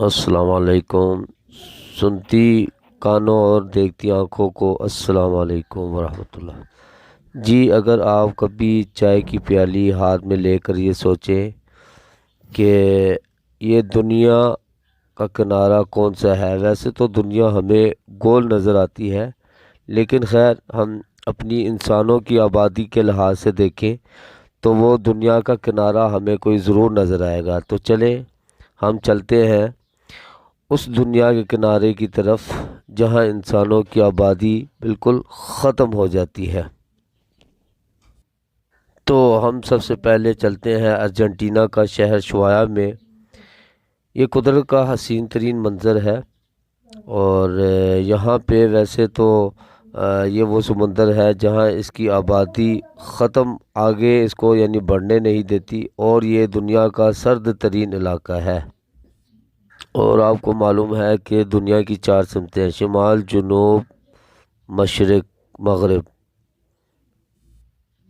السلام علیکم۔ سنتی کانوں اور دیکھتی آنکھوں کو السلام علیکم ورحمۃ اللہ۔ جی، اگر آپ کبھی چائے کی پیالی ہاتھ میں لے کر یہ سوچیں کہ یہ دنیا کا کنارہ کون سا ہے، ویسے تو دنیا ہمیں گول نظر آتی ہے، لیکن خیر ہم اپنی انسانوں کی آبادی کے لحاظ سے دیکھیں تو وہ دنیا کا کنارہ ہمیں کوئی ضرور نظر آئے گا۔ تو چلیں ہم چلتے ہیں اس دنیا کے کنارے کی طرف جہاں انسانوں کی آبادی بالکل ختم ہو جاتی ہے۔ تو ہم سب سے پہلے چلتے ہیں ارجنٹینا کا شہر شوایا میں۔ یہ قدرت کا حسین ترین منظر ہے، اور یہاں پہ ویسے تو یہ وہ سمندر ہے جہاں اس کی آبادی ختم آگے اس کو یعنی بڑھنے نہیں دیتی، اور یہ دنیا کا سرد ترین علاقہ ہے۔ اور آپ کو معلوم ہے کہ دنیا کی 4 سمتیں ہیں: شمال، جنوب، مشرق، مغرب۔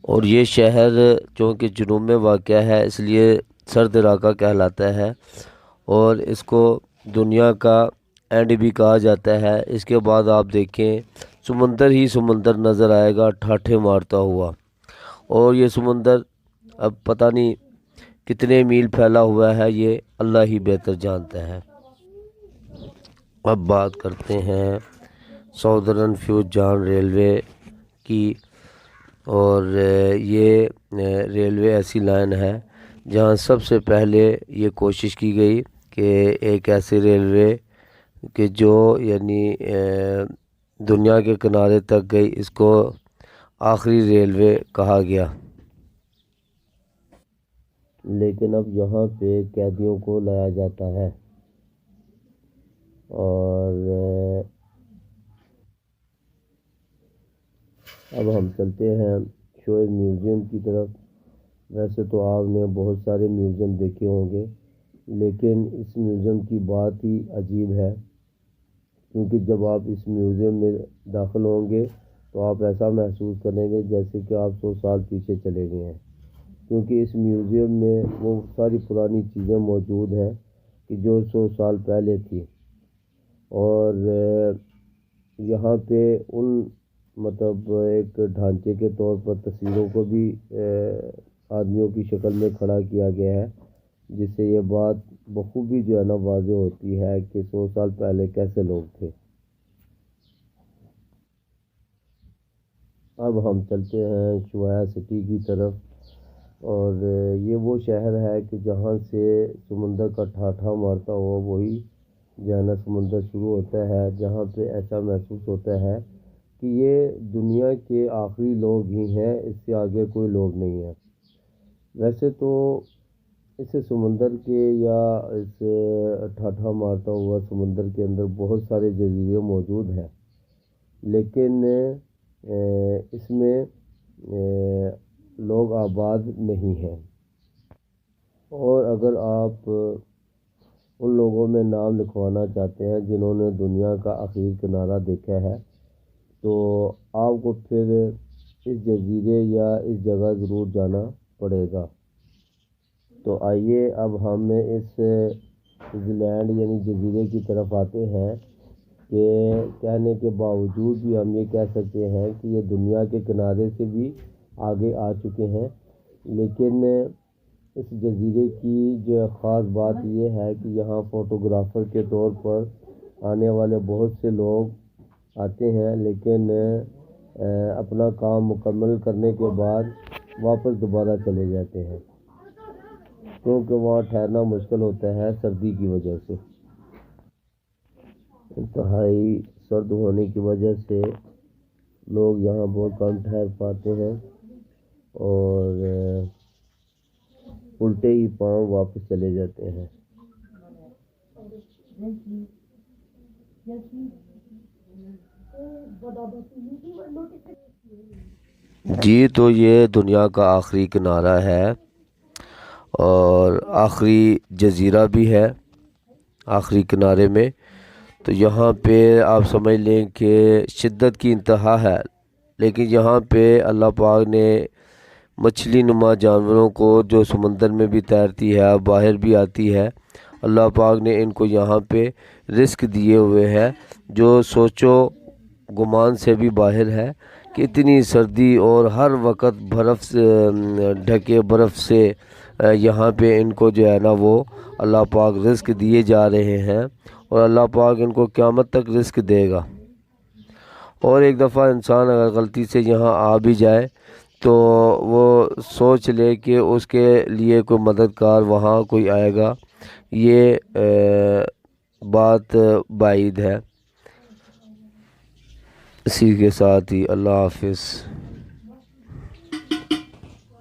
اور یہ شہر چونکہ جنوب میں واقع ہے اس لیے سرد علاقہ کہلاتا ہے، اور اس کو دنیا کا اینڈ بھی کہا جاتا ہے۔ اس کے بعد آپ دیکھیں سمندر ہی سمندر نظر آئے گا ٹھاٹھے مارتا ہوا، اور یہ سمندر اب پتہ نہیں کتنے میل پھیلا ہوا ہے، یہ اللہ ہی بہتر جانتا ہے۔ اب بات کرتے ہیں ساؤدرن فیوجان ریلوے کی، اور یہ ریلوے ایسی لائن ہے جہاں سب سے پہلے یہ کوشش کی گئی کہ ایک ایسے ریلوے کہ جو یعنی دنیا کے کنارے تک گئی، اس کو آخری ریلوے کہا گیا۔ لیکن اب یہاں پہ قیدیوں کو لایا جاتا ہے، اور اب ہم چلتے ہیں شوئز میوزیم کی طرف۔ ویسے تو آپ نے بہت سارے میوزیم دیکھے ہوں گے، لیکن اس میوزیم کی بات ہی عجیب ہے، کیونکہ جب آپ اس میوزیم میں داخل ہوں گے تو آپ ایسا محسوس کریں گے جیسے کہ آپ 100 سال پیچھے چلے گئے ہیں، کیونکہ اس میوزیم میں وہ ساری پرانی چیزیں موجود ہیں کہ جو 100 سال پہلے تھی، اور یہاں پہ ان مطلب ایک ڈھانچے کے طور پر تصویروں کو بھی آدمیوں کی شکل میں کھڑا کیا گیا ہے، جس سے یہ بات بخوبی جو ہے نا واضح ہوتی ہے کہ 100 سال پہلے کیسے لوگ تھے۔ اب ہم چلتے ہیں شوایا سٹی کی طرف، اور یہ وہ شہر ہے کہ جہاں سے سمندر کا ٹھاٹھا مارتا ہوا وہی جو ہے نا سمندر شروع ہوتا ہے، جہاں پہ ایسا محسوس ہوتا ہے کہ یہ دنیا کے آخری لوگ ہی ہیں، اس سے آگے کوئی لوگ نہیں ہیں۔ ویسے تو اس سمندر کے یا اس ٹھاٹھا مارتا ہوا سمندر کے اندر بہت سارے جزیرے موجود ہیں، لیکن اس میں لوگ آباد نہیں ہیں۔ اور اگر آپ ان لوگوں میں نام لکھوانا چاہتے ہیں جنہوں نے دنیا کا آخری کنارہ دیکھا ہے، تو آپ کو پھر اس جزیرے یا اس جگہ ضرور جانا پڑے گا۔ تو آئیے اب ہم اس نیوزی لینڈ یعنی جزیرے کی طرف آتے ہیں کہ کہنے کے باوجود بھی ہم یہ کہہ سکتے ہیں کہ یہ دنیا کے کنارے سے بھی آگے آ چکے ہیں، لیکن اس جزیرے کی جو خاص بات یہ ہے کہ یہاں فوٹوگرافر کے طور پر آنے والے بہت سے لوگ آتے ہیں، لیکن اپنا کام مکمل کرنے کے بعد واپس دوبارہ چلے جاتے ہیں، کیونکہ وہاں ٹھہرنا مشکل ہوتا ہے سردی کی وجہ سے۔ انتہائی سرد ہونے کی وجہ سے لوگ یہاں بہت کم ٹھہر پاتے ہیں، اور الٹے ہی پاؤں واپس چلے جاتے ہیں۔ جی، تو یہ دنیا کا آخری کنارہ ہے، اور آخری جزیرہ بھی ہے آخری کنارے میں۔ تو یہاں پہ آپ سمجھ لیں کہ شدت کی انتہا ہے، لیکن یہاں پہ اللہ پاک نے مچھلی نما جانوروں کو جو سمندر میں بھی تیرتی ہے باہر بھی آتی ہے، اللہ پاک نے ان کو یہاں پہ رزق دیے ہوئے ہے جو سوچو گمان سے بھی باہر ہے کہ اتنی سردی اور ہر وقت برف سے ڈھکے برف سے یہاں پہ ان کو جو ہے نا وہ اللہ پاک رزق دیے جا رہے ہیں اور اللہ پاک ان کو قیامت تک رزق دے گا۔ اور ایک دفعہ انسان اگر غلطی سے یہاں آ بھی جائے تو وہ سوچ لے کہ اس کے لیے کوئی مددگار وہاں کوئی آئے گا، یہ بات بعید ہے۔ اسی کے ساتھ ہی اللہ حافظ۔